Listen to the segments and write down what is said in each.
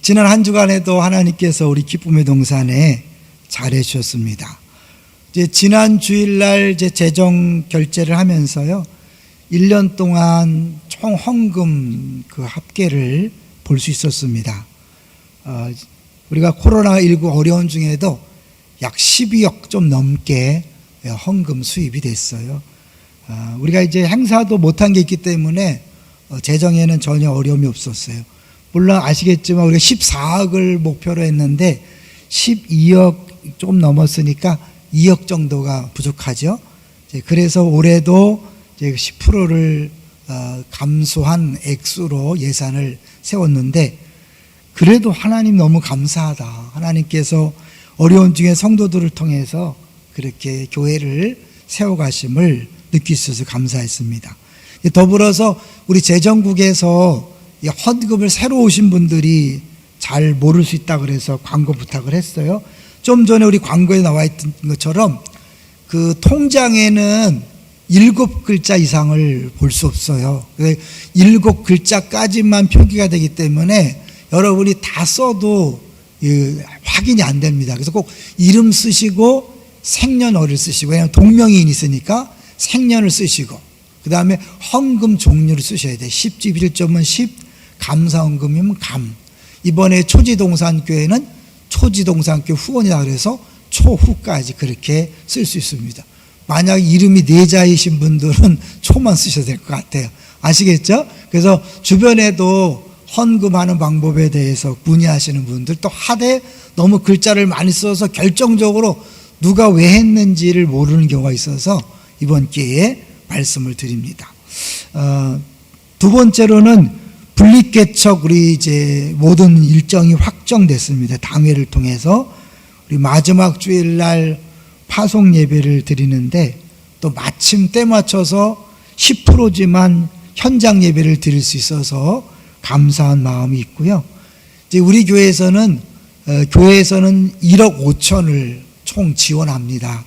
지난 한 주간에도 하나님께서 우리 기쁨의 동산에 잘해 주셨습니다. 이제 지난 주일날 재정 결제를 하면서요, 1년 동안 총 헌금 그 합계를 볼 수 있었습니다. 우리가 코로나19 어려운 중에도 약 12억 좀 넘게 헌금 수입이 됐어요. 우리가 이제 행사도 못한 게 있기 때문에 재정에는 전혀 어려움이 없었어요. 물론 아시겠지만 우리가 14억을 목표로 했는데 12억 조금 넘었으니까 2억 정도가 부족하죠. 그래서 올해도 10%를 감소한 액수로 예산을 세웠는데, 그래도 하나님 너무 감사하다. 하나님께서 어려운 중에 성도들을 통해서 그렇게 교회를 세워가심을 느낄 수 있어서 감사했습니다. 더불어서 우리 재정국에서 헌금을 새로 오신 분들이 잘 모를 수 있다 그래서 광고 부탁을 했어요. 좀 전에 우리 광고에 나와 있던 것처럼 그 통장에는 7글자 이상을 볼 수 없어요. 7글자까지만 표기가 되기 때문에 여러분이 다 써도 확인이 안 됩니다. 그래서 꼭 이름 쓰시고 생년월일 쓰시고, 왜냐하면 동명이인이 있으니까 생년을 쓰시고, 그 다음에 헌금 종류를 쓰셔야 돼요. 10집 1점은 10, 감사헌금이면 감. 이번에 초지동산교회는 초지동산교회 후원이라 그래서 초후까지 그렇게 쓸 수 있습니다. 만약 이름이 네자이신 분들은 초만 쓰셔야 될 것 같아요. 아시겠죠? 그래서 주변에도 헌금하는 방법에 대해서 문의하시는 분들, 또 하되 너무 글자를 많이 써서 결정적으로 누가 왜 했는지를 모르는 경우가 있어서 이번 기회에 말씀을 드립니다. 두 번째로는 분립개척, 우리 이제 모든 일정이 확정됐습니다. 당회를 통해서 우리 마지막 주일날 파송 예배를 드리는데, 또 마침 때 맞춰서 10%지만 현장 예배를 드릴 수 있어서 감사한 마음이 있고요. 이제 우리 교회에서는 1억 5천을 총 지원합니다.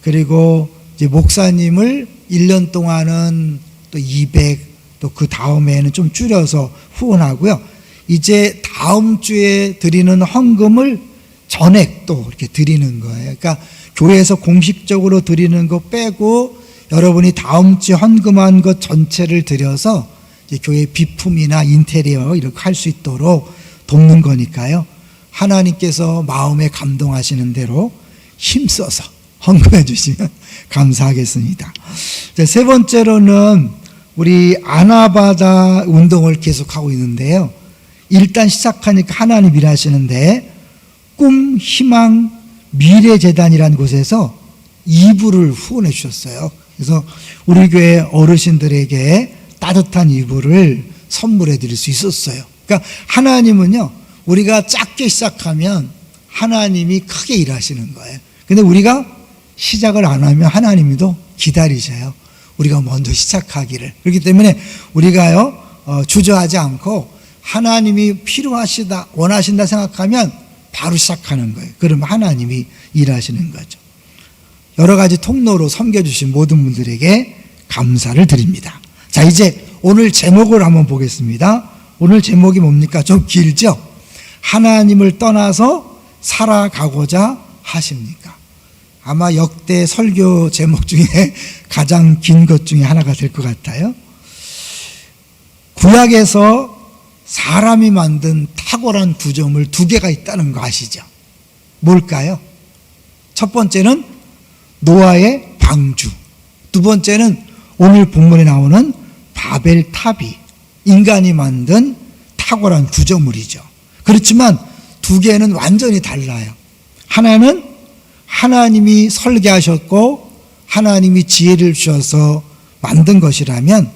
그리고 이제 목사님을 1년 동안은 또 200, 또 그 다음에는 좀 줄여서 후원하고요. 이제 다음 주에 드리는 헌금을 전액도 이렇게 드리는 거예요. 그러니까 교회에서 공식적으로 드리는 거 빼고 여러분이 다음 주에 헌금한 것 전체를 드려서 이제 교회 비품이나 인테리어 이렇게 할 수 있도록 돕는 거니까요. 하나님께서 마음에 감동하시는 대로 힘써서 헌금해 주시면 감사하겠습니다. 세 번째로는 우리 아나바다 운동을 계속하고 있는데요. 일단 시작하니까 하나님 일하시는데, 꿈, 희망, 미래재단이라는 곳에서 이불을 후원해 주셨어요. 그래서 우리 교회 어르신들에게 따뜻한 이불을 선물해 드릴 수 있었어요. 그러니까 하나님은요, 우리가 작게 시작하면 하나님이 크게 일하시는 거예요. 근데 우리가 시작을 안 하면 하나님이 또 기다리셔요. 우리가 먼저 시작하기를. 그렇기 때문에 우리가요, 주저하지 않고 하나님이 필요하시다, 원하신다 생각하면 바로 시작하는 거예요. 그러면 하나님이 일하시는 거죠. 여러 가지 통로로 섬겨주신 모든 분들에게 감사를 드립니다. 자, 이제 오늘 제목을 한번 보겠습니다. 오늘 제목이 뭡니까? 좀 길죠? 하나님을 떠나서 살아가고자 하십니까? 아마 역대 설교 제목 중에 가장 긴 것 중에 하나가 될 것 같아요. 구약에서 사람이 만든 탁월한 구조물 2개가 있다는 거 아시죠? 뭘까요? 첫 번째는 노아의 방주, 두 번째는 오늘 본문에 나오는 바벨탑이 인간이 만든 탁월한 구조물이죠. 그렇지만 2개는 완전히 달라요. 하나는 하나님이 설계하셨고 하나님이 지혜를 주셔서 만든 것이라면,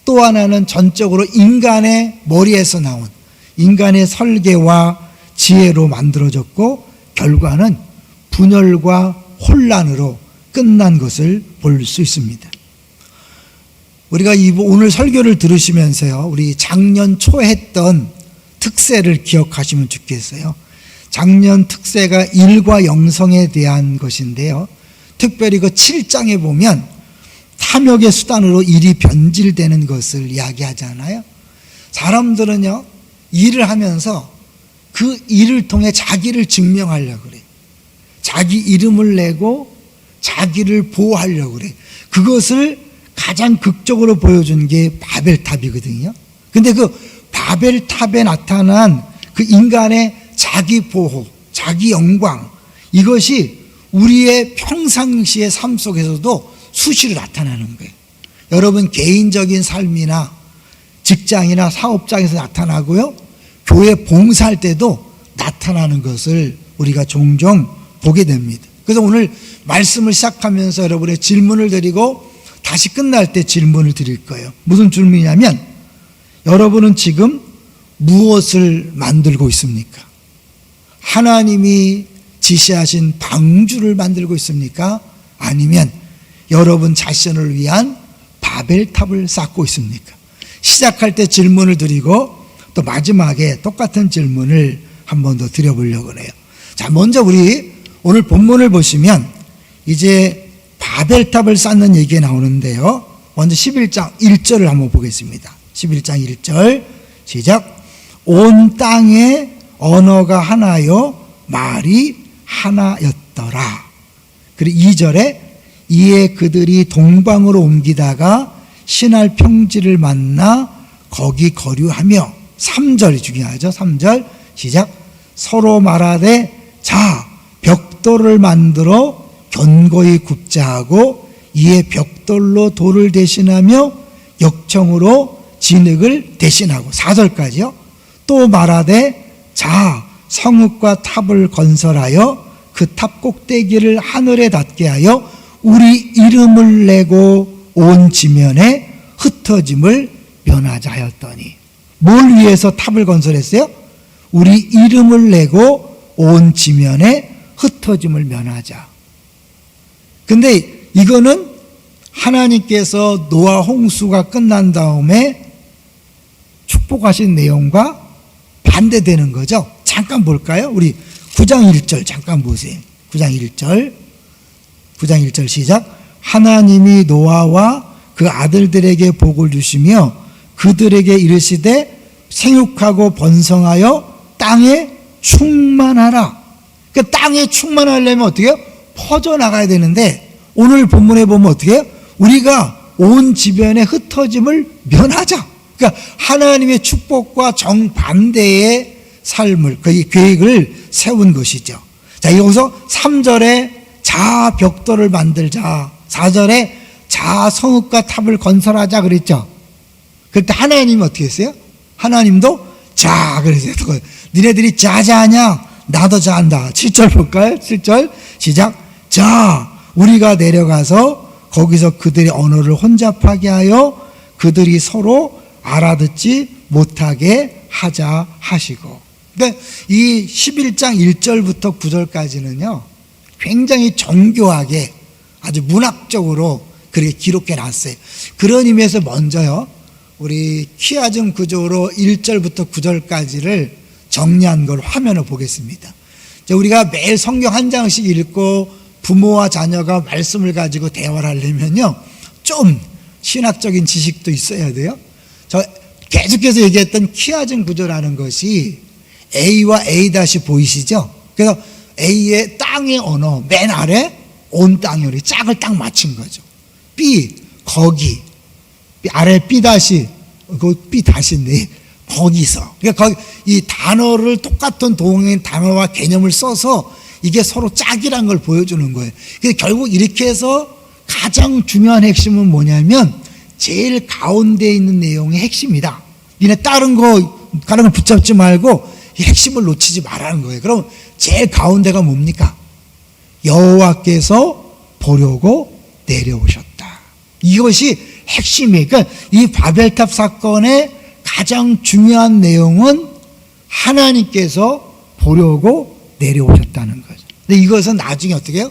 또 하나는 전적으로 인간의 머리에서 나온 인간의 설계와 지혜로 만들어졌고 결과는 분열과 혼란으로 끝난 것을 볼 수 있습니다. 우리가 오늘 설교를 들으시면서요, 우리 작년 초에 했던 특세를 기억하시면 좋겠어요. 작년 특세가 일과 영성에 대한 것인데요, 특별히 그 7장에 보면 탐욕의 수단으로 일이 변질되는 것을 이야기하잖아요. 사람들은요, 일을 하면서 그 일을 통해 자기를 증명하려고 그래. 자기 이름을 내고 자기를 보호하려고 그래. 그것을 가장 극적으로 보여준 게 바벨탑이거든요. 근데 그 바벨탑에 나타난 그 인간의 자기 보호, 자기 영광, 이것이 우리의 평상시의 삶 속에서도 수시로 나타나는 거예요. 여러분 개인적인 삶이나 직장이나 사업장에서 나타나고요, 교회 봉사할 때도 나타나는 것을 우리가 종종 보게 됩니다. 그래서 오늘 말씀을 시작하면서 여러분의 질문을 드리고 다시 끝날 때 질문을 드릴 거예요. 무슨 질문이냐면, 여러분은 지금 무엇을 만들고 있습니까? 하나님이 지시하신 방주를 만들고 있습니까? 아니면 여러분 자신을 위한 바벨탑을 쌓고 있습니까? 시작할 때 질문을 드리고 또 마지막에 똑같은 질문을 한 번 더 드려보려고 해요. 자, 먼저 우리 오늘 본문을 보시면 이제 바벨탑을 쌓는 얘기가 나오는데요. 먼저 11장 1절을 한번 보겠습니다. 11장 1절 시작. 온 땅에 언어가 하나요 말이 하나였더라. 그리고 2절에 이에 그들이 동방으로 옮기다가 신할 평지를 만나 거기 거류하며, 3절이 중요하죠. 3절 시작. 서로 말하되 자 벽돌을 만들어 견고히 굽자 하고 이에 벽돌로 돌을 대신하며 역청으로 진흙을 대신하고, 4절까지요. 또 말하되 자 성읍과 탑을 건설하여 그 탑 꼭대기를 하늘에 닿게 하여 우리 이름을 내고 온 지면에 흩어짐을 면하자 하였더니, 뭘 위해서 탑을 건설했어요? 우리 이름을 내고 온 지면에 흩어짐을 면하자. 근데 이거는 하나님께서 노아 홍수가 끝난 다음에 축복하신 내용과 반대되는 거죠. 잠깐 볼까요? 우리 9장 1절 잠깐 보세요. 9장 1절 시작. 하나님이 노아와 그 아들들에게 복을 주시며 그들에게 이르시되 생육하고 번성하여 땅에 충만하라. 그 땅에 충만하려면 어떻게 해요? 퍼져나가야 되는데 오늘 본문에 보면 어떻게 해요? 우리가 온 지변에 흩어짐을 면하자. 그러니까 하나님의 축복과 정반대의 삶을, 그 계획을 세운 것이죠. 자, 여기서 3절에 자 벽돌을 만들자, 4절에 자 성읍과 탑을 건설하자 그랬죠. 그때 하나님이 어떻게 했어요? 하나님도 자 그랬어요. 니네들이 자자하냐? 나도 자한다. 7절 볼까요? 7절 시작. 자 우리가 내려가서 거기서 그들의 언어를 혼잡하게 하여 그들이 서로 알아듣지 못하게 하자 하시고. 그러니까 이 11장 1절부터 9절까지는요 굉장히 정교하게 아주 문학적으로 그렇게 기록해 놨어요. 그런 의미에서 먼저요 우리 키아즘 구조로 1절부터 9절까지를 정리한 걸 화면을 보겠습니다. 우리가 매일 성경 한 장씩 읽고 부모와 자녀가 말씀을 가지고 대화를 하려면요 좀 신학적인 지식도 있어야 돼요. 저 계속해서 얘기했던 키아즘 구조라는 것이 A와 A 다시 보이시죠? 그래서 A의 땅의 언어 맨 아래 온 땅이 짝을 딱 맞춘 거죠. B 거기 아래 B 다시 그 B 다시인데 거기서, 그러니까 거기 이 단어를 똑같은 동의 단어와 개념을 써서 이게 서로 짝이란 걸 보여주는 거예요. 그래서 결국 이렇게 해서 가장 중요한 핵심은 뭐냐면 제일 가운데 있는 내용이 핵심이다. 니네 다른 거 붙잡지 말고 이 핵심을 놓치지 말라는 거예요. 그럼 제일 가운데가 뭡니까? 여호와께서 보려고 내려오셨다. 이것이 핵심이에요. 그러니까 이 바벨탑 사건의 가장 중요한 내용은 하나님께서 보려고 내려오셨다는 거죠. 근데 이것은 나중에 어떻게 해요?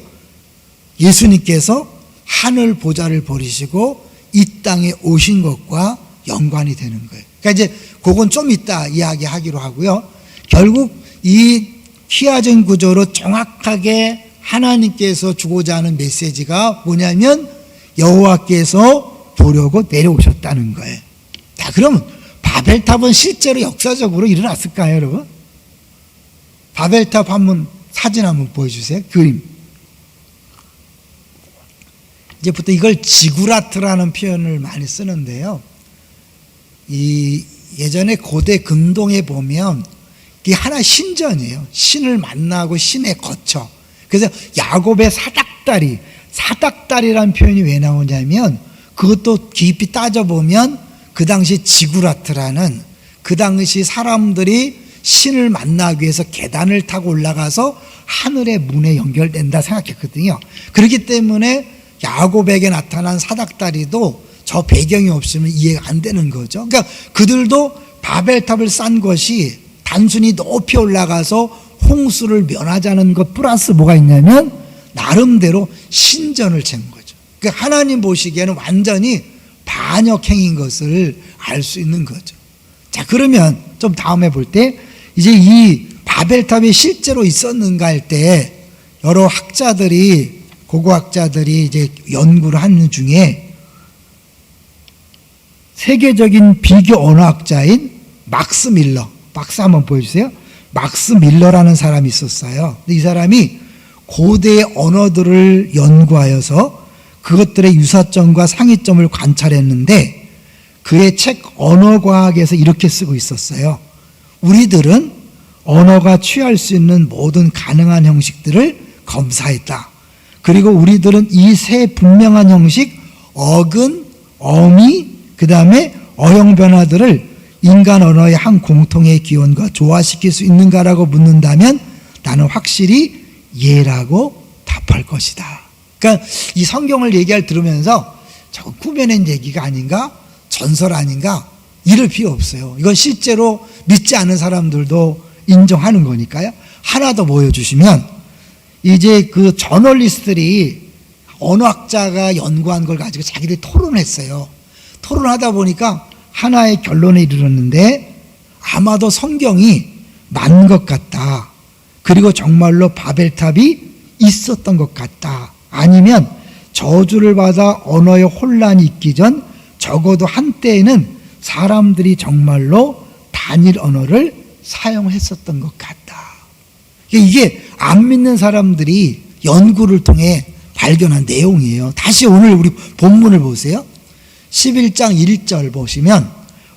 예수님께서 하늘 보좌를 버리시고 이 땅에 오신 것과 연관이 되는 거예요. 그러니까 이제 그건 좀 이따 이야기하기로 하고요. 결국 이 키아즘 구조로 정확하게 하나님께서 주고자 하는 메시지가 뭐냐면 여호와께서 보려고 내려오셨다는 거예요. 자, 그러면 바벨탑은 실제로 역사적으로 일어났을까요, 여러분? 바벨탑 한번 사진 한번 보여주세요. 그림. 이제부터 이걸 지구라트라는 표현을 많이 쓰는데요. 이 예전에 고대 근동에 보면 이게 하나 신전이에요. 신을 만나고 신에 거쳐. 그래서 야곱의 사닥다리라는 표현이 왜 나오냐면 그것도 깊이 따져보면 그 당시 지구라트라는 그 당시 사람들이 신을 만나기 위해서 계단을 타고 올라가서 하늘의 문에 연결된다 생각했거든요. 그렇기 때문에 야곱에게 나타난 사닥다리도 저 배경이 없으면 이해가 안 되는 거죠. 그러니까 그들도 바벨탑을 쌓은 것이 단순히 높이 올라가서 홍수를 면하자는 것 플러스 뭐가 있냐면 나름대로 신전을 채운 거죠. 그러니까 하나님 보시기에는 완전히 반역행인 것을 알 수 있는 거죠. 자, 그러면 좀 다음에 볼 때 이제 이 바벨탑이 실제로 있었는가 할 때 여러 학자들이 고고학자들이 이제 연구를 하는 중에 세계적인 비교 언어학자인 막스 밀러, 박스 한번 보여주세요. 막스 밀러라는 사람이 있었어요. 이 사람이 고대의 언어들을 연구하여서 그것들의 유사점과 상이점을 관찰했는데 그의 책 언어과학에서 이렇게 쓰고 있었어요. 우리들은 언어가 취할 수 있는 모든 가능한 형식들을 검사했다. 그리고 우리들은 이 세 분명한 형식, 어근, 어미, 그 다음에 어형 변화들을 인간 언어의 한 공통의 기원과 조화시킬 수 있는가라고 묻는다면 나는 확실히 예라고 답할 것이다. 그러니까 이 성경을 들으면서 저거 꾸며낸 얘기가 아닌가? 전설 아닌가? 이럴 필요 없어요. 이건 실제로 믿지 않는 사람들도 인정하는 거니까요. 하나 더 보여주시면 이제 그 저널리스트들이 언어학자가 연구한 걸 가지고 자기들이 토론했어요. 토론하다 보니까 하나의 결론에 이르렀는데 아마도 성경이 맞는 것 같다. 그리고 정말로 바벨탑이 있었던 것 같다. 아니면 저주를 받아 언어의 혼란이 있기 전 적어도 한때에는 사람들이 정말로 단일 언어를 사용했었던 것 같다. 이게 안 믿는 사람들이 연구를 통해 발견한 내용이에요. 다시 오늘 우리 본문을 보세요. 11장 1절 보시면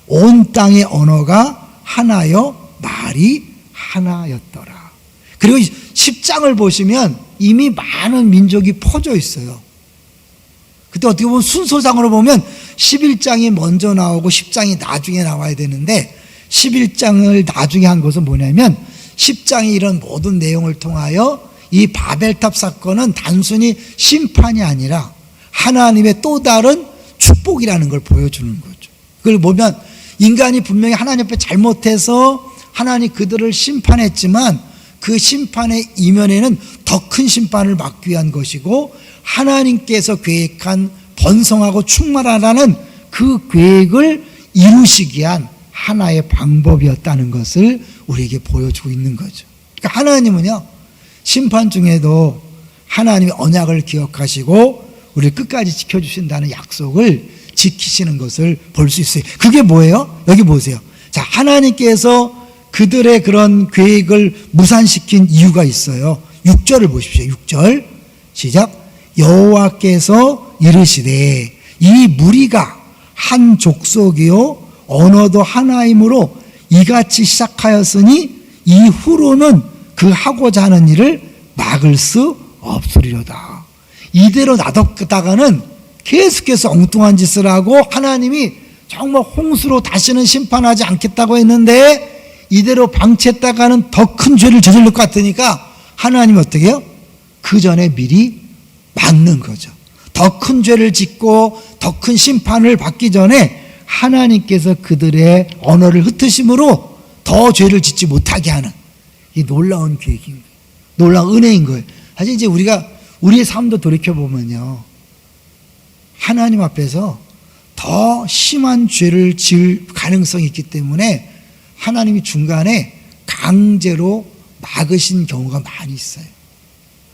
온 땅의 언어가 하나여 말이 하나였더라. 그리고 10장을 보시면 이미 많은 민족이 퍼져 있어요. 그때 어떻게 보면 순서상으로 보면 11장이 먼저 나오고 10장이 나중에 나와야 되는데 11장을 나중에 한 것은 뭐냐면 10장이 이런 모든 내용을 통하여 이 바벨탑 사건은 단순히 심판이 아니라 하나님의 또 다른 축복이라는 걸 보여주는 거죠. 그걸 보면 인간이 분명히 하나님 앞에 잘못해서 하나님 그들을 심판했지만 그 심판의 이면에는 더 큰 심판을 막기 위한 것이고 하나님께서 계획한 번성하고 충만하라는 그 계획을 이루시기 위한 하나의 방법이었다는 것을 우리에게 보여주고 있는 거죠. 그러니까 하나님은요, 심판 중에도 하나님의 언약을 기억하시고 우리를 끝까지 지켜주신다는 약속을 지키시는 것을 볼 수 있어요. 그게 뭐예요? 여기 보세요. 자, 하나님께서 그들의 그런 계획을 무산시킨 이유가 있어요. 6절을 보십시오. 6절 시작. 여호와께서 이르시되 이 무리가 한 족속이요 언어도 하나이므로 이같이 시작하였으니 이후로는 그 하고자 하는 일을 막을 수 없으리로다. 이대로 놔뒀다가는 계속해서 엉뚱한 짓을 하고 하나님이 정말 홍수로 다시는 심판하지 않겠다고 했는데 이대로 방치했다가는 더 큰 죄를 저지를 것 같으니까 하나님이 어떻게 해요? 그 전에 미리 막는 거죠. 더 큰 죄를 짓고 더 큰 심판을 받기 전에 하나님께서 그들의 언어를 흩으심으로 더 죄를 짓지 못하게 하는 이 놀라운 계획인 거예요. 놀라운 은혜인 거예요. 사실 이제 우리가 우리의 삶도 돌이켜보면요, 하나님 앞에서 더 심한 죄를 지을 가능성이 있기 때문에 하나님이 중간에 강제로 막으신 경우가 많이 있어요.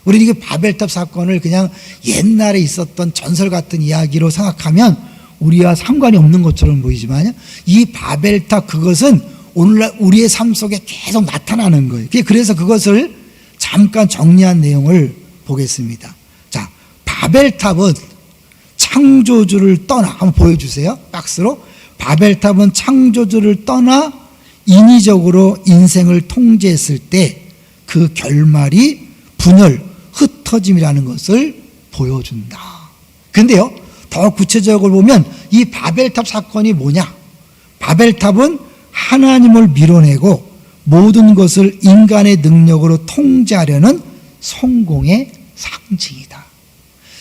우리는 이게 바벨탑 사건을 그냥 옛날에 있었던 전설 같은 이야기로 생각하면 우리와 상관이 없는 것처럼 보이지만 이 바벨탑 그것은 오늘날 우리의 삶 속에 계속 나타나는 거예요. 그래서 그것을 잠깐 정리한 내용을 보겠습니다. 자, 바벨탑은 창조주를 떠나, 한번 보여주세요. 박스로. 바벨탑은 창조주를 떠나 인위적으로 인생을 통제했을 때 그 결말이 분열, 흩어짐이라는 것을 보여준다. 근데요, 더 구체적으로 보면 이 바벨탑 사건이 뭐냐? 바벨탑은 하나님을 밀어내고 모든 것을 인간의 능력으로 통제하려는 성공의 상징이다.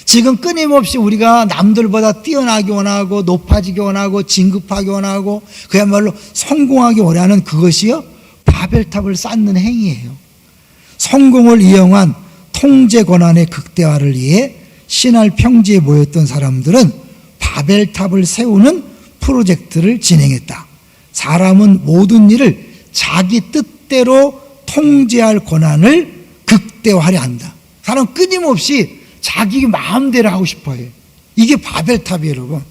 지금 끊임없이 우리가 남들보다 뛰어나기 원하고 높아지기 원하고 진급하기 원하고 그야말로 성공하기 원하는 그것이요, 바벨탑을 쌓는 행위예요. 성공을 이용한 통제 권한의 극대화를 위해 신할 평지에 모였던 사람들은 바벨탑을 세우는 프로젝트를 진행했다. 사람은 모든 일을 자기 뜻대로 통제할 권한을 극대화하려 한다. 사람은 끊임없이 자기 마음대로 하고 싶어요. 이게 바벨탑이에요, 여러분.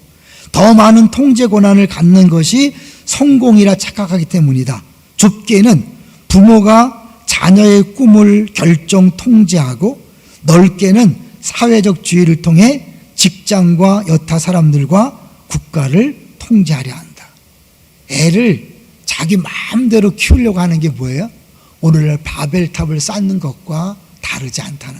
더 많은 통제 권한을 갖는 것이 성공이라 착각하기 때문이다. 좁게는 부모가 자녀의 꿈을 결정 통제하고, 넓게는 사회적 주의를 통해 직장과 여타 사람들과 국가를 통제하려 한다. 애를 자기 마음대로 키우려고 하는 게 뭐예요? 오늘날 바벨탑을 쌓는 것과 다르지 않다는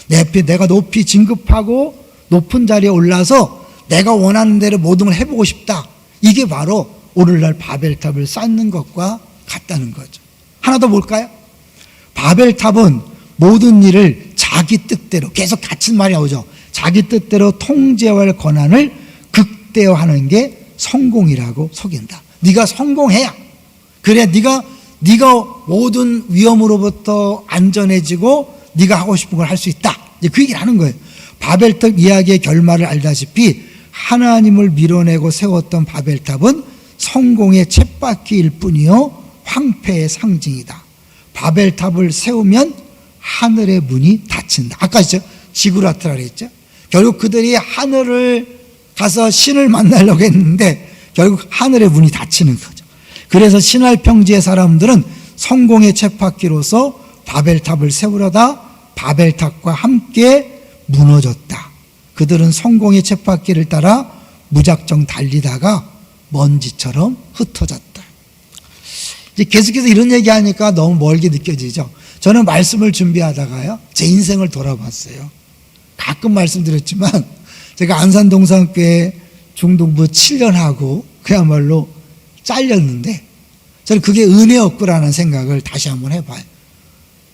거예요. 내가 높이 진급하고 높은 자리에 올라서 내가 원하는 대로 모든 걸 해보고 싶다. 이게 바로 오늘날 바벨탑을 쌓는 것과 같다는 거죠. 하나 더 볼까요? 바벨탑은 모든 일을 자기 뜻대로, 계속 같은 말이 나오죠. 자기 뜻대로 통제할 권한을 극대화하는 게 성공이라고 속인다. 네가 성공해야, 그래 네가 모든 위험으로부터 안전해지고 네가 하고 싶은 걸 할 수 있다. 이제 그 얘기를 하는 거예요. 바벨탑 이야기의 결말을 알다시피 하나님을 밀어내고 세웠던 바벨탑은 성공의 쳇바퀴일 뿐이요 황폐의 상징이다. 바벨탑을 세우면 하늘의 문이 닫힌다. 아까 지구라트라 그랬죠. 결국 그들이 하늘을 가서 신을 만나려고 했는데 결국 하늘의 문이 닫히는 거죠. 그래서 신할 평지의 사람들은 성공의 쳇바퀴로서 바벨탑을 세우려다 바벨탑과 함께 무너졌다. 그들은 성공의 쳇바퀴를 따라 무작정 달리다가 먼지처럼 흩어졌다. 이제 계속해서 이런 얘기하니까 너무 멀게 느껴지죠. 저는 말씀을 준비하다가요, 제 인생을 돌아봤어요. 가끔 말씀드렸지만 제가 안산동산교회 중등부 7년 하고 그야말로 잘렸는데 저는 그게 은혜였구라는 생각을 다시 한번 해봐요.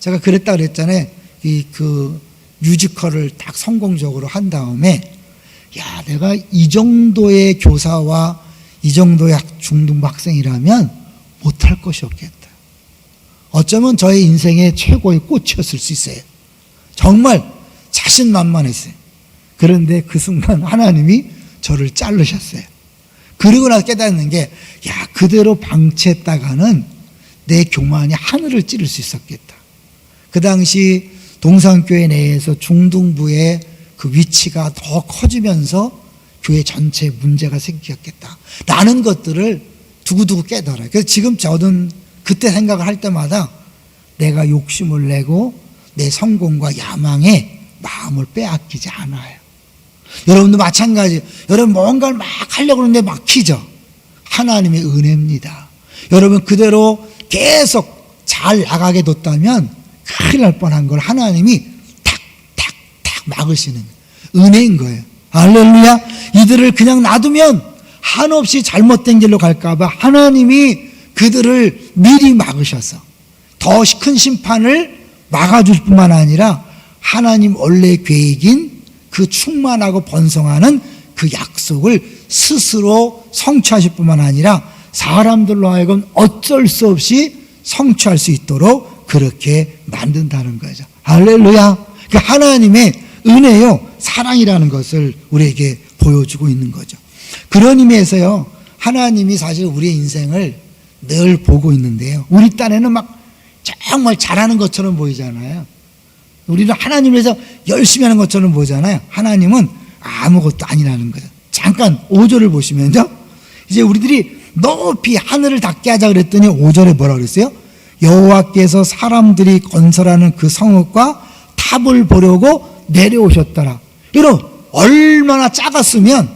제가 그랬다 그랬잖아요. 그 뮤지컬을 딱 성공적으로 한 다음에, 야, 내가 이 정도의 교사와 이 정도의 중등부 학생이라면 못할 것이 없겠다. 어쩌면 저의 인생의 최고의 꽃이었을 수 있어요. 정말 자신만만했어요. 그런데 그 순간 하나님이 저를 자르셨어요. 그리고 나서 깨닫는 게, 야, 그대로 방치했다가는 내 교만이 하늘을 찌를 수 있었겠다. 그 당시 동산교회 내에서 중등부의 그 위치가 더 커지면서 교회 전체에 문제가 생겼겠다. 라는 것들을 두고두고 깨달아요. 그래서 지금 저는 그때 생각을 할 때마다 내가 욕심을 내고 내 성공과 야망에 마음을 빼앗기지 않아요. 여러분도 마찬가지. 여러분 뭔가를 막 하려고 하는데 막히죠. 하나님의 은혜입니다. 여러분 그대로 계속 잘 나가게 뒀다면 큰일 날 뻔한 걸 하나님이 탁탁탁 막으시는 은혜인 거예요. 할렐루야. 이들을 그냥 놔두면 한없이 잘못된 길로 갈까봐 하나님이 그들을 미리 막으셔서 더 큰 심판을 막아줄 뿐만 아니라 하나님 원래 계획인 그 충만하고 번성하는 그 약속을 스스로 성취하실 뿐만 아니라 사람들로 하여금 어쩔 수 없이 성취할 수 있도록 그렇게 만든다는 거죠. 할렐루야. 그 하나님의 은혜요, 사랑이라는 것을 우리에게 보여주고 있는 거죠. 그런 의미에서요, 하나님이 사실 우리의 인생을 늘 보고 있는데요, 우리 딴에는 막 정말 잘하는 것처럼 보이잖아요. 우리는 하나님을 위해서 열심히 하는 것처럼 보잖아요. 하나님은 아무것도 아니라는 거죠. 잠깐 5절을 보시면요, 이제 우리들이 높이 하늘을 닿게 하자 그랬더니 5절에 뭐라 그랬어요? 여호와께서 사람들이 건설하는 그 성읍과 탑을 보려고 내려오셨더라. 여러분, 얼마나 작았으면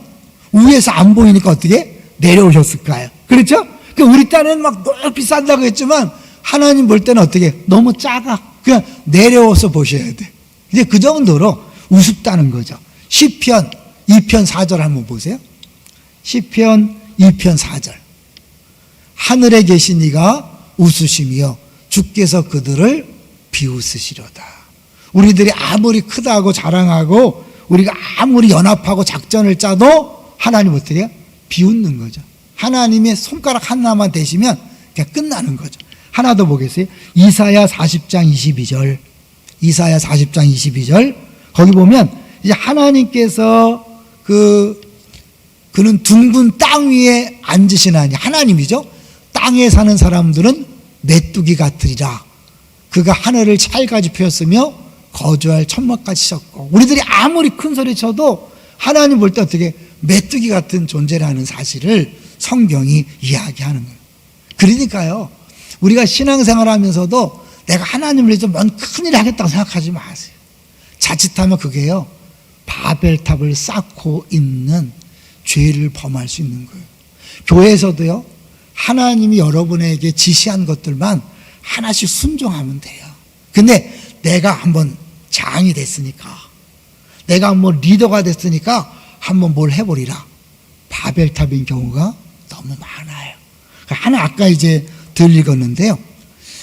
위에서 안 보이니까 어떻게 내려오셨을까요? 그렇죠? 우리 딴에는 막 높이 산다고 했지만 하나님 볼 때는 어떻게? 너무 작아. 그냥 내려와서 보셔야 돼. 이제 그 정도로 우습다는 거죠. 시편 2편 4절 한번 보세요. 시편 2편 4절. 하늘에 계신 이가 웃으시며 주께서 그들을 비웃으시려다. 우리들이 아무리 크다고 자랑하고 우리가 아무리 연합하고 작전을 짜도 하나님 어떻게 해요? 비웃는 거죠. 하나님의 손가락 하나만 대시면 그냥 끝나는 거죠. 하나 더 보겠어요? 이사야 40장 22절. 이사야 40장 22절. 거기 보면 이제 하나님께서 그는 둥근 땅 위에 앉으시나니, 하나님이죠. 땅에 사는 사람들은 메뚜기 같으리라. 그가 하늘을 찰같이 펴었으며 거주할 천막까지 쳤고. 우리들이 아무리 큰 소리 쳐도 하나님 볼 때 어떻게 메뚜기 같은 존재라는 사실을 성경이 이야기하는 거예요. 그러니까요, 우리가 신앙생활 하면서도 내가 하나님을 위해서 뭔 큰일 하겠다고 생각하지 마세요. 자칫하면 그게요, 바벨탑을 쌓고 있는 죄를 범할 수 있는 거예요. 교회에서도요, 하나님이 여러분에게 지시한 것들만 하나씩 순종하면 돼요. 근데 내가 한번 장이 됐으니까, 내가 한번 리더가 됐으니까 한번 뭘 해보리라. 바벨탑인 경우가 너무 많아요. 하나 아까 이제 덜 읽었는데요.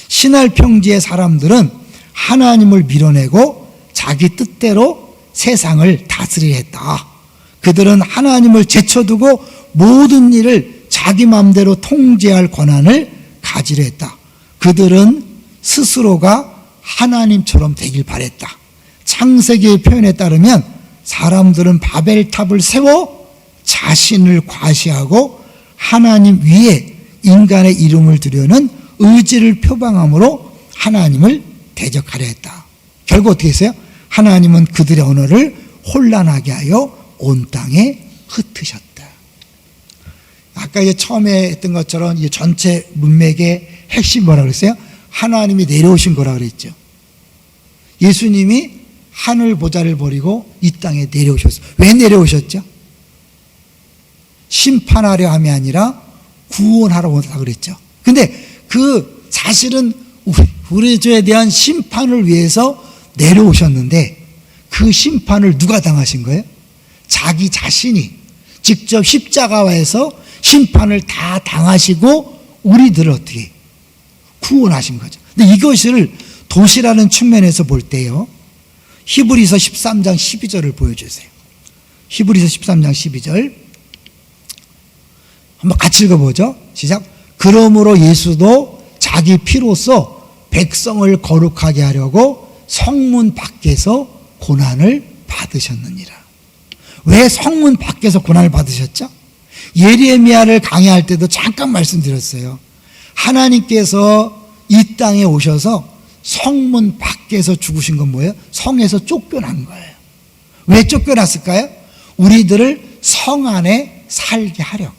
신할 평지의 사람들은 하나님을 밀어내고 자기 뜻대로 세상을 다스리려 했다. 그들은 하나님을 제쳐두고 모든 일을 자기 마음대로 통제할 권한을 가지려 했다. 그들은 스스로가 하나님처럼 되길 바랬다. 창세기의 표현에 따르면 사람들은 바벨탑을 세워 자신을 과시하고 하나님 위에 인간의 이름을 두려는 의지를 표방함으로 하나님을 대적하려 했다. 결국 어떻게 했어요? 하나님은 그들의 언어를 혼란하게 하여 온 땅에 흩으셨다. 아까 이제 처음에 했던 것처럼 이 전체 문맥의 핵심 뭐라 그랬어요? 하나님이 내려오신 거라 그랬죠. 예수님이 하늘 보좌를 버리고 이 땅에 내려오셨어요. 왜 내려오셨죠? 심판하려 함이 아니라 구원하러 오다 그랬죠. 근데 그 사실은 우리 죄에 대한 심판을 위해서 내려오셨는데 그 심판을 누가 당하신 거예요? 자기 자신이 직접 십자가에서 심판을 다 당하시고 우리들을 어떻게 구원하신 거죠. 근데 이것을 도시라는 측면에서 볼 때요, 히브리서 13장 12절을 보여주세요. 히브리서 13장 12절 한번 같이 읽어보죠. 시작. 그러므로 예수도 자기 피로써 백성을 거룩하게 하려고 성문 밖에서 고난을 받으셨느니라. 왜 성문 밖에서 고난을 받으셨죠? 예레미야를 강의할 때도 잠깐 말씀드렸어요. 하나님께서 이 땅에 오셔서 성문 밖에서 죽으신 건 뭐예요? 성에서 쫓겨난 거예요. 왜 쫓겨났을까요? 우리들을 성 안에 살게 하려고.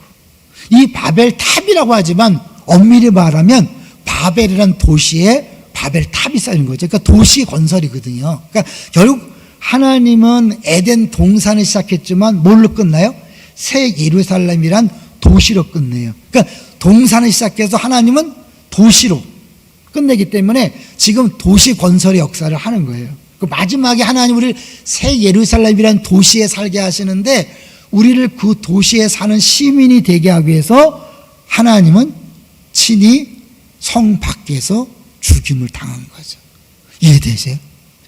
이 바벨탑이라고 하지만 엄밀히 말하면 바벨이란 도시에 바벨탑이 쌓인 거죠. 그러니까 도시 건설이거든요. 그러니까 결국 하나님은 에덴 동산을 시작했지만 뭘로 끝나요? 새 예루살렘이란 도시로 끝내요. 그러니까 동산을 시작해서 하나님은 도시로 끝내기 때문에 지금 도시 건설의 역사를 하는 거예요. 그 마지막에 하나님 우리를 새 예루살렘이란 도시에 살게 하시는데 우리를 그 도시에 사는 시민이 되게 하기 위해서 하나님은 친히 성 밖에서 죽임을 당한 거죠. 이해되세요?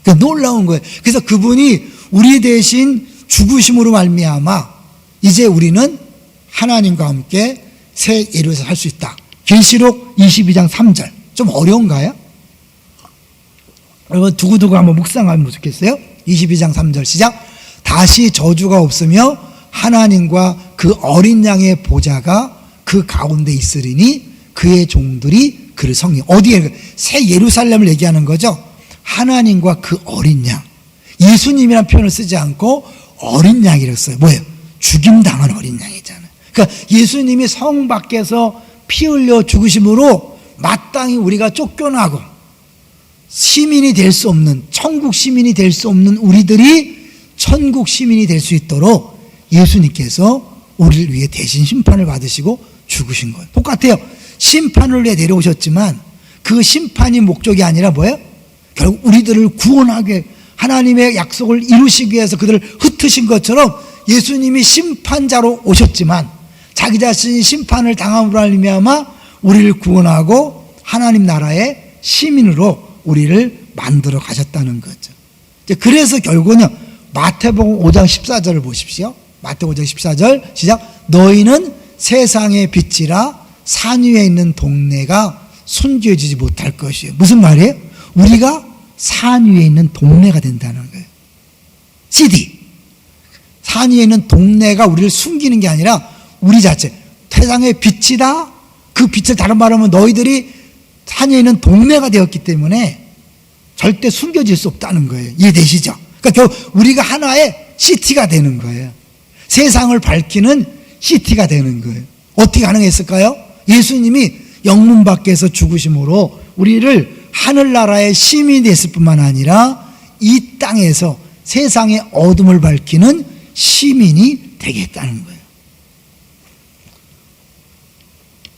그러니까 놀라운 거예요. 그래서 그분이 우리 대신 죽으심으로 말미암아 이제 우리는 하나님과 함께 새 예루살렘에서 살 수 있다. 계시록 22장 3절. 좀 어려운가요? 여러분 두고두고 한번 묵상하면 좋겠어요? 22장 3절 시작. 다시 저주가 없으며 하나님과 그 어린 양의 보좌가 그 가운데 있으리니 그의 종들이 그를 성령. 어디에? 새 예루살렘을 얘기하는 거죠. 하나님과 그 어린 양. 예수님이라는 표현을 쓰지 않고 어린 양이라고 써요. 뭐예요? 죽임당한 어린 양이잖아요. 그러니까 예수님이 성 밖에서 피 흘려 죽으심으로 마땅히 우리가 쫓겨나고 시민이 될 수 없는, 천국 시민이 될 수 없는 우리들이 천국 시민이 될 수 있도록 예수님께서 우리를 위해 대신 심판을 받으시고 죽으신 거예요. 똑같아요. 심판을 위해 내려오셨지만 그 심판이 목적이 아니라 뭐예요? 결국 우리들을 구원하게, 하나님의 약속을 이루시기 위해서 그들을 흩으신 것처럼 예수님이 심판자로 오셨지만 자기 자신이 심판을 당함으로 말미암아 우리를 구원하고 하나님 나라의 시민으로 우리를 만들어 가셨다는 거죠. 그래서 결국은 마태복음 5장 14절을 보십시오. 마태복음 5장 14절 시작. 너희는 세상의 빛이라 산 위에 있는 동네가 숨겨지지 못할 것이에요. 무슨 말이에요? 우리가 산 위에 있는 동네가 된다는 거예요. CD. 산 위에 있는 동네가 우리를 숨기는 게 아니라 우리 자체, 세상의 빛이다. 그 빛을 다른 말로 하면 너희들이 산 위에 있는 동네가 되었기 때문에 절대 숨겨질 수 없다는 거예요. 이해되시죠? 그러니까 결국 우리가 하나의 시티가 되는 거예요. 세상을 밝히는 시티가 되는 거예요. 어떻게 가능했을까요? 예수님이 영문 밖에서 죽으심으로 우리를 하늘나라의 시민이 됐을 뿐만 아니라 이 땅에서 세상의 어둠을 밝히는 시민이 되겠다는 거예요.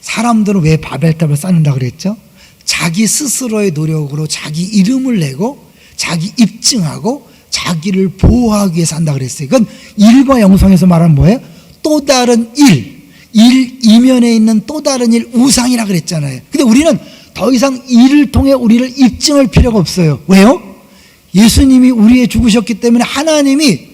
사람들은 왜 바벨탑을 쌓는다 그랬죠? 자기 스스로의 노력으로 자기 이름을 내고 자기 입증하고 자기를 보호하기 위해서 한다 그랬어요. 이건 일과 영성에서 말하는 뭐예요? 또 다른 일 이면에 있는 또 다른 일, 우상이라 그랬잖아요. 근데 우리는 더 이상 일을 통해 우리를 입증할 필요가 없어요. 왜요? 예수님이 우리에 죽으셨기 때문에 하나님이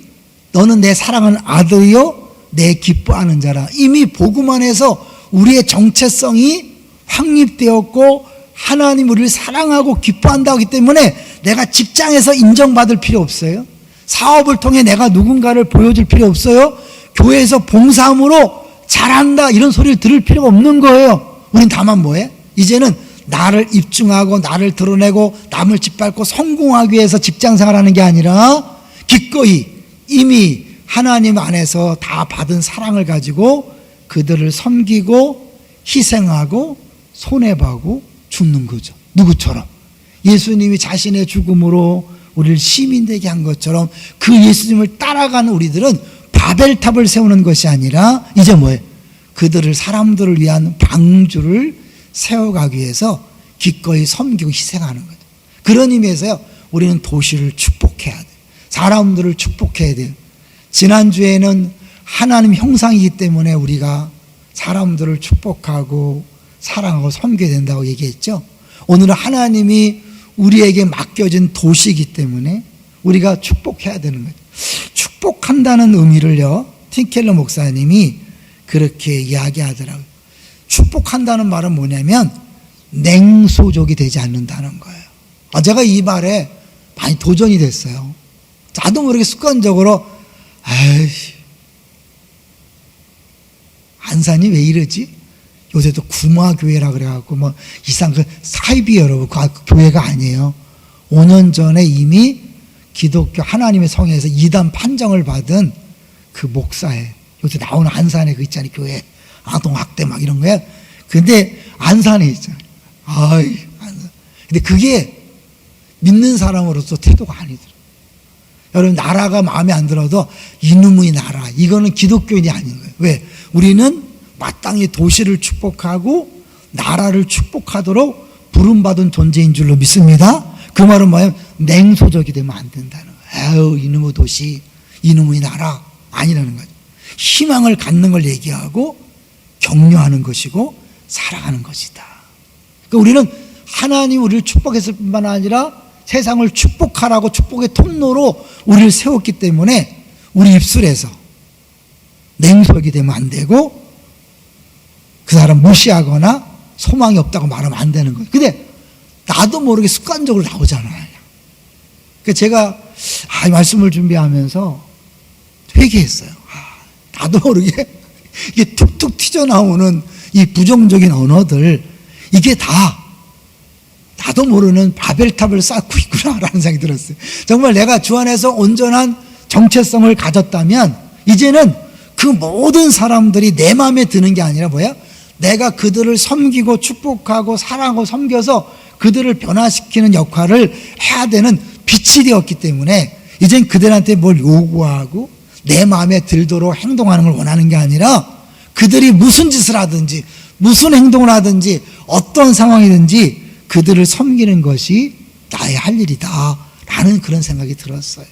너는 내 사랑하는 아들이요 내 기뻐하는 자라. 이미 복음 안에서 우리의 정체성이 확립되었고 하나님 우리를 사랑하고 기뻐한다고 하기 때문에 내가 직장에서 인정받을 필요 없어요. 사업을 통해 내가 누군가를 보여줄 필요 없어요. 교회에서 봉사함으로 잘한다 이런 소리를 들을 필요가 없는 거예요. 우린 다만 뭐해? 이제는 나를 입증하고 나를 드러내고 남을 짓밟고 성공하기 위해서 직장생활하는 게 아니라 기꺼이 이미 하나님 안에서 다 받은 사랑을 가지고 그들을 섬기고 희생하고 손해보고 죽는 거죠. 누구처럼? 예수님이 자신의 죽음으로 우리를 시민되게 한 것처럼 그 예수님을 따라가는 우리들은 바벨탑을 세우는 것이 아니라 이제 뭐예요? 그들을 사람들을 위한 방주를 세워가기 위해서 기꺼이 섬기고 희생하는 거죠. 그런 의미에서요 우리는 도시를 축복해야 돼요. 사람들을 축복해야 돼요. 지난주에는 하나님 형상이기 때문에 우리가 사람들을 축복하고 사랑하고 섬겨야 된다고 얘기했죠. 오늘은 하나님이 우리에게 맡겨진 도시이기 때문에 우리가 축복해야 되는 거죠. 축복한다는 의미를요 팀켈러 목사님이 그렇게 이야기하더라고요. 축복한다는 말은 뭐냐면 냉소적이 되지 않는다는 거예요. 제가 이 말에 많이 도전이 됐어요. 나도 모르게 습관적으로 아이씨 안산이 왜 이러지? 요새 또 구마교회라 그래갖고 뭐 이상 그 사이비 여러분 그 교회가 아니에요. 5년 전에 이미 기독교 하나님의 성에서 이단 판정을 받은 그 목사예요. 요새 나오는 안산에 그 있잖아요. 교회 아동학대 막 이런 거예요. 근데 안산에 있잖아요. 아이 안산. 근데 그게 믿는 사람으로서 태도가 아니더라고요. 여러분 나라가 마음에 안 들어도 이놈의 나라 이거는 기독교인이 아닌 거예요. 왜? 우리는 마땅히 도시를 축복하고 나라를 축복하도록 부름받은 존재인 줄로 믿습니다. 그 말은 뭐예요? 냉소적이 되면 안 된다는 거예요. 에휴 이놈의 도시 이놈의 나라 아니라는 거죠. 희망을 갖는 걸 얘기하고 격려하는 것이고 사랑하는 것이다. 그러니까 우리는 하나님 우리를 축복했을 뿐만 아니라 세상을 축복하라고 축복의 통로로 우리를 세웠기 때문에 우리 입술에서 냉소하게 되면 안 되고 그 사람 무시하거나 소망이 없다고 말하면 안 되는 거예요. 근데 나도 모르게 습관적으로 나오잖아요. 그러니까 제가 말씀을 준비하면서 회개했어요. 나도 모르게 이게 툭툭 튀어나오는 이 부정적인 언어들 이게 다 나도 모르는 바벨탑을 쌓고 있구나라는 생각이 들었어요. 정말 내가 주 안에서 온전한 정체성을 가졌다면 이제는 그 모든 사람들이 내 마음에 드는 게 아니라 뭐야? 내가 그들을 섬기고 축복하고 사랑하고 섬겨서 그들을 변화시키는 역할을 해야 되는 빛이 되었기 때문에 이젠 그들한테 뭘 요구하고 내 마음에 들도록 행동하는 걸 원하는 게 아니라 그들이 무슨 짓을 하든지 무슨 행동을 하든지 어떤 상황이든지 그들을 섬기는 것이 나의 할 일이다 라는 그런 생각이 들었어요.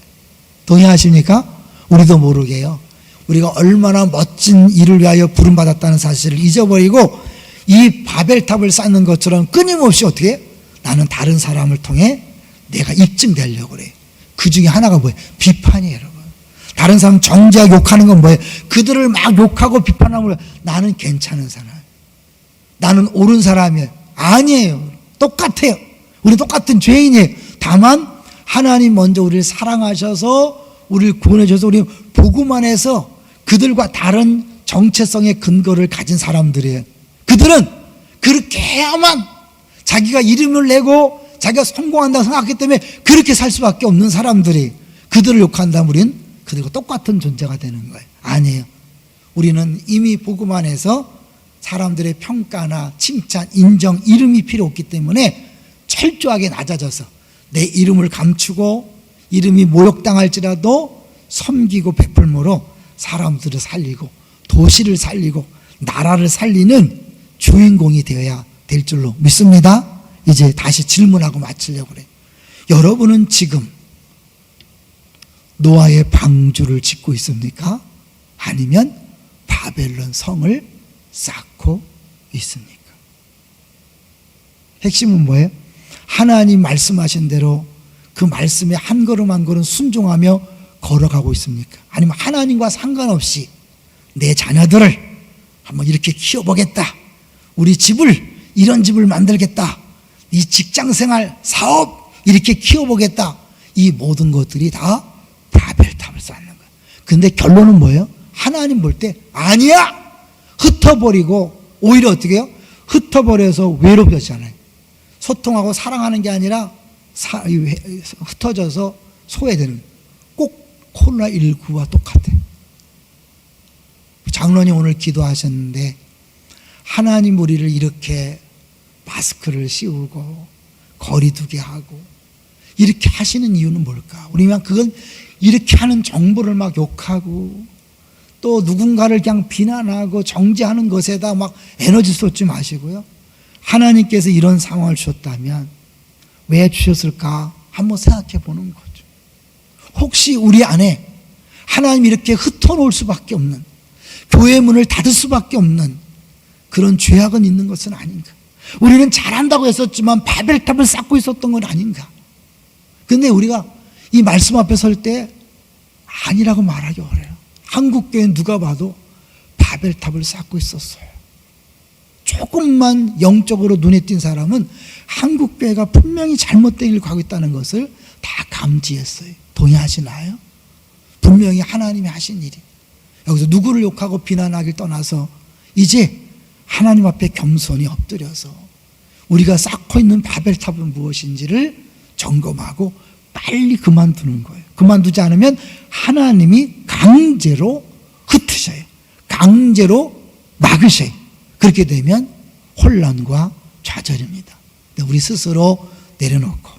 동의하십니까? 우리도 모르게요. 우리가 얼마나 멋진 일을 위하여 부름받았다는 사실을 잊어버리고 이 바벨탑을 쌓는 것처럼 끊임없이 어떻게 해요? 나는 다른 사람을 통해 내가 입증되려고 그래. 그 중에 하나가 뭐예요? 비판이에요, 여러분. 다른 사람 정죄하고 욕하는 건 뭐예요? 그들을 막 욕하고 비판하면 나는 괜찮은 사람, 나는 옳은 사람이에요. 아니에요. 똑같아요. 우리 똑같은 죄인이에요. 다만 하나님 먼저 우리를 사랑하셔서 우리를 구원해 주셔서 우리 복음 안에서 그들과 다른 정체성의 근거를 가진 사람들이에요. 그들은 그렇게 해야만 자기가 이름을 내고 자기가 성공한다고 생각했기 때문에 그렇게 살 수밖에 없는 사람들이 그들을 욕한다면 우리는 그들과 똑같은 존재가 되는 거예요. 아니에요. 우리는 이미 복음 안에서 사람들의 평가나 칭찬, 인정, 이름이 필요 없기 때문에 철저하게 낮아져서 내 이름을 감추고 이름이 모욕당할지라도 섬기고 베풀므로 사람들을 살리고 도시를 살리고 나라를 살리는 주인공이 되어야 될 줄로 믿습니다. 이제 다시 질문하고 마치려고 그래요. 여러분은 지금 노아의 방주를 짓고 있습니까? 아니면 바벨론 성을 쌓고 있습니까? 핵심은 뭐예요? 하나님 말씀하신 대로 그 말씀에 한 걸음 한 걸음 순종하며 걸어가고 있습니까? 아니면 하나님과 상관없이 내 자녀들을 한번 이렇게 키워보겠다, 우리 집을 이런 집을 만들겠다, 이 직장생활 사업 이렇게 키워보겠다, 이 모든 것들이 다 바벨탑을 쌓는 거예요. 근데 결론은 뭐예요? 하나님 볼 때 아니야, 흩어버리고 오히려 어떻게 해요? 흩어버려서 외롭어지잖아요. 소통하고 사랑하는 게 아니라 흩어져서 소외되는 거예요. 꼭 코로나19와 똑같아요. 장로님 오늘 기도하셨는데 하나님 우리를 이렇게 마스크를 씌우고 거리두기 하고 이렇게 하시는 이유는 뭘까? 우리만 그건 이렇게 하는 정부를 막 욕하고 또 누군가를 그냥 비난하고 정죄하는 것에다 막 에너지 쏟지 마시고요. 하나님께서 이런 상황을 주셨다면 왜 주셨을까? 한번 생각해 보는 거죠. 혹시 우리 안에 하나님이 이렇게 흩어놓을 수밖에 없는, 교회 문을 닫을 수밖에 없는 그런 죄악은 있는 것은 아닌가? 우리는 잘한다고 했었지만 바벨탑을 쌓고 있었던 건 아닌가? 근데 우리가 이 말씀 앞에 설 때 아니라고 말하기 어려워요. 한국교회는 누가 봐도 바벨탑을 쌓고 있었어요. 조금만 영적으로 눈에 띈 사람은 한국교회가 분명히 잘못된 일을 가고 있다는 것을 다 감지했어요. 동의하시나요? 분명히 하나님이 하신 일이. 여기서 누구를 욕하고 비난하길 떠나서 이제 하나님 앞에 겸손히 엎드려서 우리가 쌓고 있는 바벨탑은 무엇인지를 점검하고 빨리 그만두는 거예요. 그만두지 않으면 하나님이 강제로 흩으셔요. 강제로 막으셔요. 그렇게 되면 혼란과 좌절입니다. 우리 스스로 내려놓고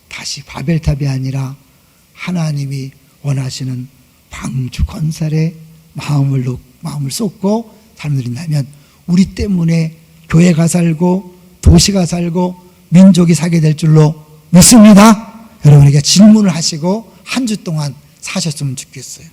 다시 바벨탑이 아니라 하나님이 원하시는 방주 건설에 마음을 쏟고 사람들이 우리 때문에 교회가 살고 도시가 살고 민족이 살게 될 줄로 믿습니다. 여러분에게 질문을 하시고 한 주 동안 사셨으면 좋겠어요.